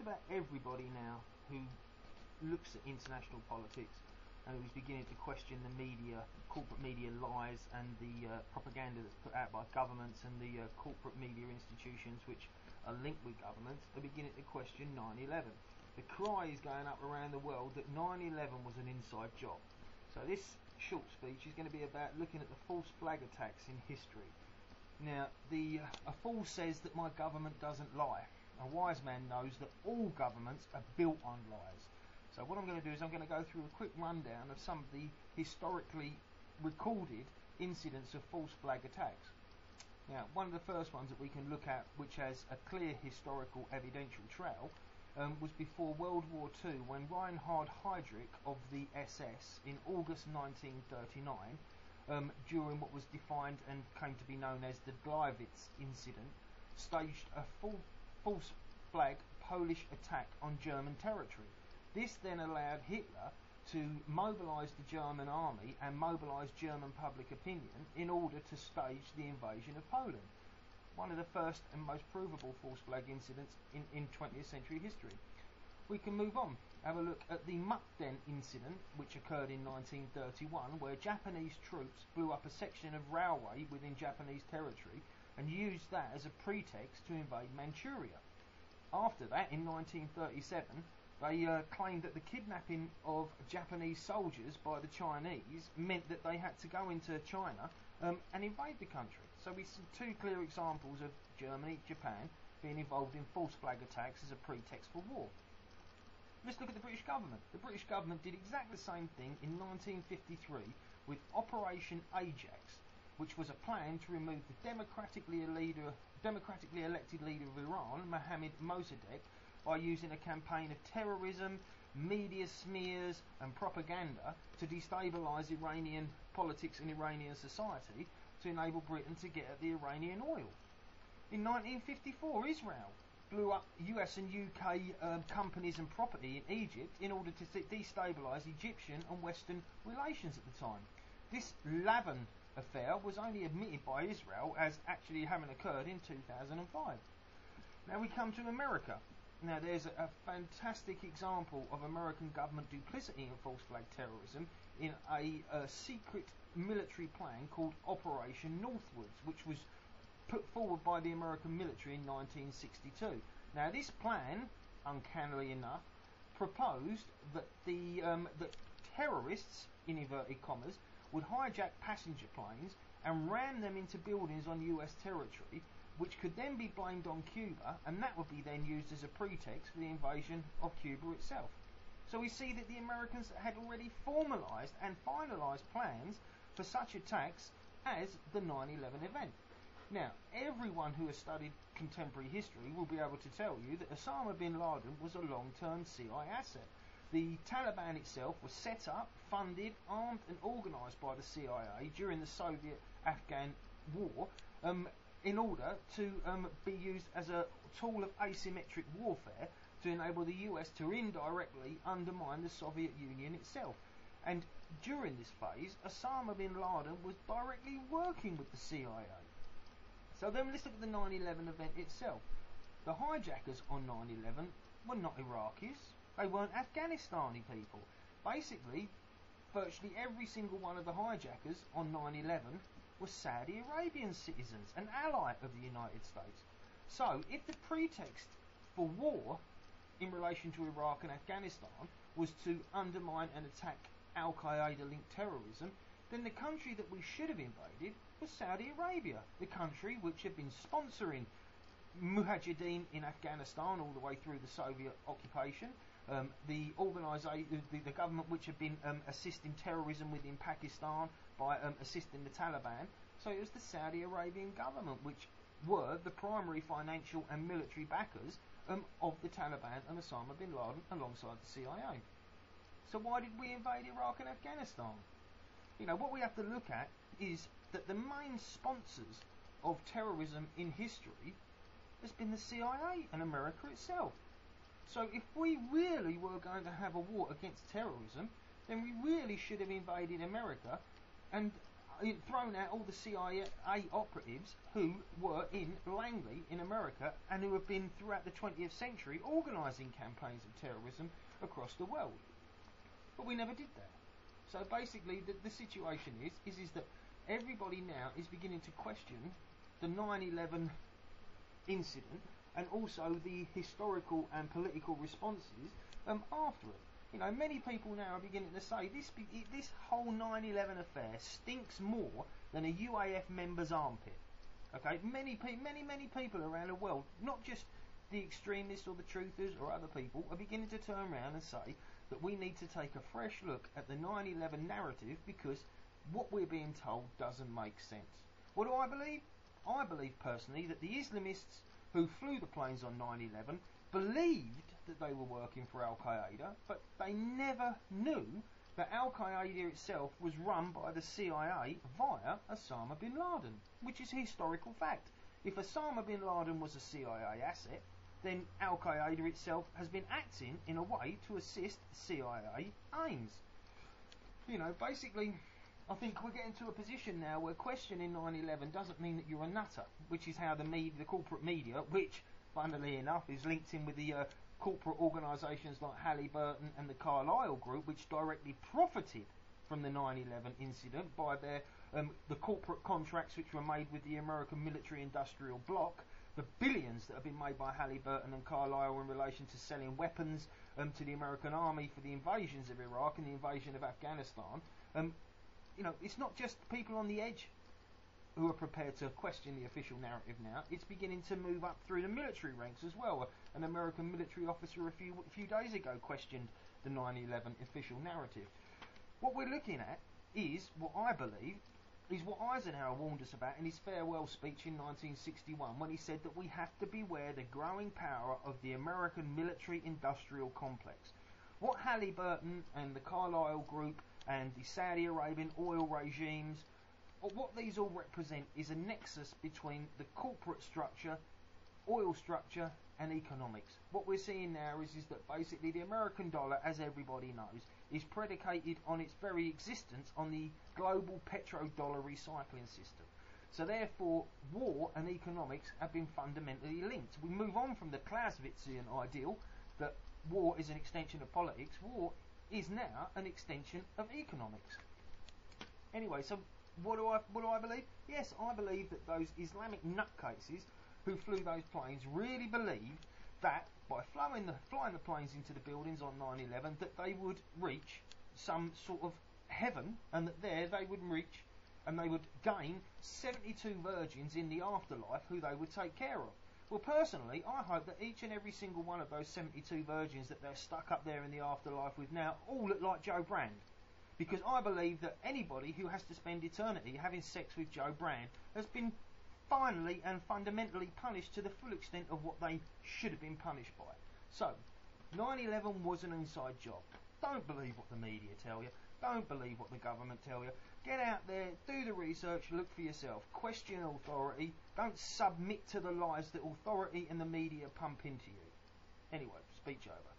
about everybody now who looks at international politics and who's beginning to question the media, corporate media lies, and the propaganda that's put out by governments and the corporate media institutions which are linked with governments, are beginning to question 9/11. The cry is going up around the world that 9/11 was an inside job. So this short speech is going to be about looking at the false flag attacks in history. Now, a fool says that my government doesn't lie. A wise man knows that all governments are built on lies. So what I'm going to do is I'm going to go through a quick rundown of some of the historically recorded incidents of false flag attacks. Now, one of the first ones that we can look at, which has a clear historical evidential trail, was before World War II, when Reinhard Heydrich of the SS in August 1939, during what was defined and came to be known as the Gleiwitz incident, staged a false flag Polish attack on German territory. This then allowed Hitler to mobilise the German army and mobilise German public opinion in order to stage the invasion of Poland. One of the first and most provable false flag incidents in 20th century history. We can move on, have a look at the Mukden incident, which occurred in 1931, where Japanese troops blew up a section of railway within Japanese territory and used that as a pretext to invade Manchuria. After that, in 1937, they claimed that the kidnapping of Japanese soldiers by the Chinese meant that they had to go into China and invade the country. So we see two clear examples of Germany, Japan, being involved in false flag attacks as a pretext for war. Let's look at the British government. The British government did exactly the same thing in 1953 with Operation Ajax, which was a plan to remove the democratically elected leader of Iran, Mohammad Mossadegh, by using a campaign of terrorism, media smears and propaganda to destabilise Iranian politics and Iranian society to enable Britain to get at the Iranian oil. In 1954, Israel blew up US and UK companies and property in Egypt in order to destabilise Egyptian and Western relations at the time. This Lavin affair was only admitted by Israel as actually having occurred in 2005. Now we come to America. Now there's a fantastic example of American government duplicity and false flag terrorism in a secret military plan called Operation Northwoods, which was put forward by the American military in 1962. Now this plan, uncannily enough, proposed that that terrorists, in inverted commas, would hijack passenger planes and ram them into buildings on US territory, which could then be blamed on Cuba, and that would be then used as a pretext for the invasion of Cuba itself. So we see that the Americans had already formalised and finalised plans for such attacks as the 9/11 event. Now, everyone who has studied contemporary history will be able to tell you that Osama bin Laden was a long-term CIA asset. The Taliban itself was set up, funded, armed and organised by the CIA during the Soviet-Afghan war in order to be used as a tool of asymmetric warfare to enable the US to indirectly undermine the Soviet Union itself. And during this phase, Osama bin Laden was directly working with the CIA. So then let's look at the 9/11 event itself. The hijackers on 9/11 were not Iraqis. They weren't Afghanistani people. Basically, virtually every single one of the hijackers on 9/11 was Saudi Arabian citizens, an ally of the United States. So if the pretext for war in relation to Iraq and Afghanistan was to undermine and attack Al-Qaeda linked terrorism, then the country that we should have invaded was Saudi Arabia, the country which had been sponsoring Mujahideen in Afghanistan all the way through the Soviet occupation, the government which had been assisting terrorism within Pakistan by assisting the Taliban. So it was the Saudi Arabian government which were the primary financial and military backers of the Taliban and Osama bin Laden alongside the CIA. So why did we invade Iraq and Afghanistan? You know, what we have to look at is that the main sponsors of terrorism in history has been the CIA and America itself. So if we really were going to have a war against terrorism, then we really should have invaded America, and thrown out all the CIA operatives who were in Langley in America and who have been throughout the 20th century organising campaigns of terrorism across the world. But we never did that. So basically the situation is that everybody now is beginning to question the 9/11 incident and also the historical and political responses after it. You know, many people now are beginning to say this whole 9/11 affair stinks more than a UAF member's armpit. Okay, many people around the world, not just the extremists or the truthers or other people, are beginning to turn around and say that we need to take a fresh look at the 9/11 narrative because what we're being told doesn't make sense. What do I believe? I believe personally that the Islamists who flew the planes on 9/11 believed that they were working for Al-Qaeda, but they never knew that Al-Qaeda itself was run by the CIA via Osama bin Laden, which is a historical fact. If Osama bin Laden was a CIA asset, then Al-Qaeda itself has been acting in a way to assist CIA aims. You know, basically, I think we're getting to a position now where questioning 9/11 doesn't mean that you're a nutter, which is how the corporate media, which, funnily enough, is linked in with the corporate organisations like Halliburton and the Carlyle Group, which directly profited from the 9/11 incident by their the corporate contracts which were made with the American military-industrial bloc, the billions that have been made by Halliburton and Carlyle in relation to selling weapons to the American army for the invasions of Iraq and the invasion of Afghanistan. You know, it's not just people on the edge who are prepared to question the official narrative now. It's beginning to move up through the military ranks as well. An American military officer a few days ago questioned the 9/11 official narrative. What we're looking at is what I believe is what Eisenhower warned us about in his farewell speech in 1961 when he said that we have to beware the growing power of the American military-industrial complex. What Halliburton and the Carlyle Group and the Saudi Arabian oil regimes, what these all represent is a nexus between the corporate structure, oil structure and economics. What we're seeing now is that basically the American dollar, as everybody knows, is predicated on its very existence on the global petrodollar recycling system. So therefore, war and economics have been fundamentally linked. We move on from the Clausewitzian ideal that war is an extension of politics. War is now an extension of economics. Anyway, so what do I believe? Yes, I believe that those Islamic nutcases who flew those planes really believed that by flying the planes into the buildings on 9/11 that they would reach some sort of heaven, and that there they would reach and they would gain 72 virgins in the afterlife who they would take care of. Well, personally, I hope that each and every single one of those 72 virgins that they're stuck up there in the afterlife with now all look like Joe Brand. Because I believe that anybody who has to spend eternity having sex with Joe Brand has been finally and fundamentally punished to the full extent of what they should have been punished by. So, 9/11 was an inside job. Don't believe what the media tell you. Don't believe what the government tell you. Get out there, do the research, look for yourself. Question authority. Don't submit to the lies that authority and the media pump into you. Anyway, speech over.